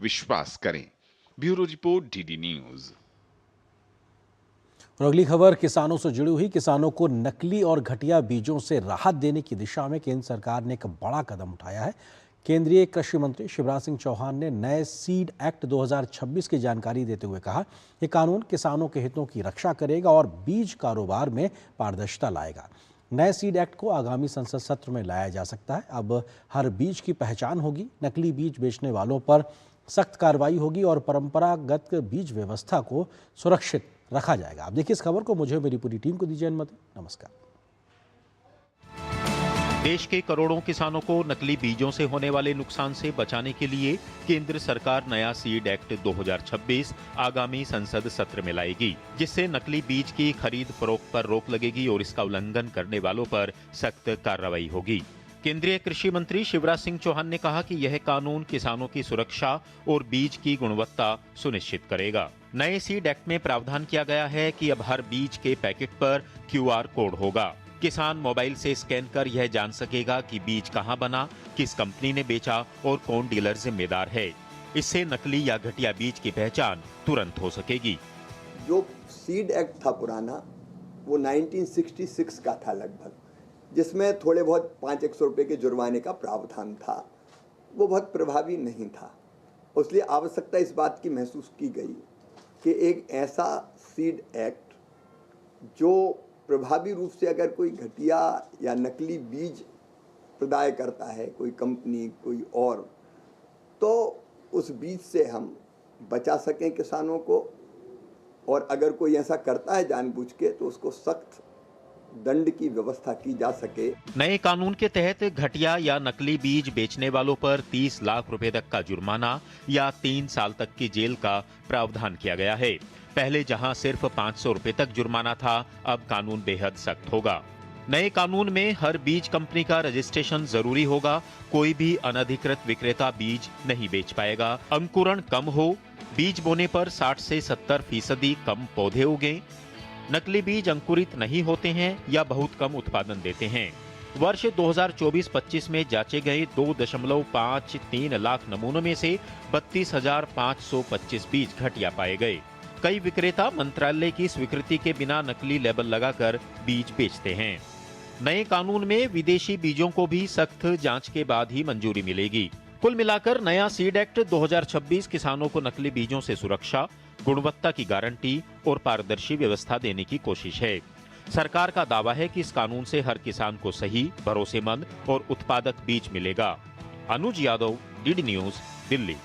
विश्वास करें। Bureau report, DD news. और अगली खबर किसानों से जुड़ी हुई। किसानों को नकली और घटिया बीजों से राहत देने की दिशा में केंद्र सरकार ने एक बड़ा कदम उठाया है। केंद्रीय कृषि मंत्री शिवराज सिंह चौहान ने नए सीड एक्ट 2026 की जानकारी देते हुए कहा, ये कानून किसानों के हितों की रक्षा करेगा और बीज कारोबार में पारदर्शिता लाएगा। नए सीड एक्ट को आगामी संसद सत्र में लाया जा सकता है। अब हर बीज की पहचान होगी, नकली बीज बेचने वालों पर सख्त कार्रवाई होगी और परंपरागत बीज व्यवस्था को सुरक्षित रखा जाएगा। आप देखिए इस खबर को, मुझे मेरी पूरी टीम को दीजिए अनुमति। नमस्कार। देश के करोड़ों किसानों को नकली बीजों से होने वाले नुकसान से बचाने के लिए केंद्र सरकार नया सीड एक्ट 2026 आगामी संसद सत्र में लाएगी, जिससे नकली बीज की खरीद फरोख्त पर रोक लगेगी और इसका उल्लंघन करने वालों पर सख्त कार्रवाई होगी। केंद्रीय कृषि मंत्री शिवराज सिंह चौहान ने कहा कि यह कानून किसानों की सुरक्षा और बीज की गुणवत्ता सुनिश्चित करेगा। नए सीड एक्ट में प्रावधान किया गया है कि अब हर बीज के पैकेट पर QR कोड होगा। किसान मोबाइल से स्कैन कर यह जान सकेगा कि बीज कहां बना, किस कंपनी ने बेचा और कौन डीलर जिम्मेदार है। इससे नकली या घटिया बीज की पहचान तुरंत हो सकेगी। जो सीड एक्ट था पुराना, वो 1966 का था लगभग, जिसमें थोड़े बहुत 500 रुपये के जुर्माने का प्रावधान था। वो बहुत प्रभावी नहीं था, इसलिए आवश्यकता इस बात की महसूस की गई कि एक ऐसा सीड एक्ट जो प्रभावी रूप से अगर कोई घटिया या नकली बीज प्रदाय करता है, कोई कंपनी कोई और, तो उस बीज से हम बचा सकें किसानों को, और अगर कोई ऐसा करता है जानबूझ के तो उसको सख्त दंड की व्यवस्था की जा सके। नए कानून के तहत घटिया या नकली बीज बेचने वालों पर 30 लाख रुपए तक का जुर्माना या 3 साल तक की जेल का प्रावधान किया गया है। पहले जहां सिर्फ 500 रुपए तक जुर्माना था, अब कानून बेहद सख्त होगा। नए कानून में हर बीज कंपनी का रजिस्ट्रेशन जरूरी होगा। कोई भी अनधिकृत विक्रेता बीज नहीं बेच पाएगा। अंकुरण कम हो, बीज बोने पर 60 से 70% कम पौधे उगे। नकली बीज अंकुरित नहीं होते हैं या बहुत कम उत्पादन देते हैं। वर्ष 2024-25 में जांचे गए 2.53 लाख नमूनों में से 32,525 बीज घटिया पाए गए। कई विक्रेता मंत्रालय की स्वीकृति के बिना नकली लेबल लगाकर बीज बेचते हैं। नए कानून में विदेशी बीजों को भी सख्त जांच के बाद ही मंजूरी मिलेगी। कुल मिलाकर नया सीड एक्ट 2026 किसानों को नकली बीजों से सुरक्षा, गुणवत्ता की गारंटी और पारदर्शी व्यवस्था देने की कोशिश है। सरकार का दावा है कि इस कानून से हर किसान को सही, भरोसेमंद और उत्पादक बीज मिलेगा। अनुज यादव, डीडी न्यूज, दिल्ली।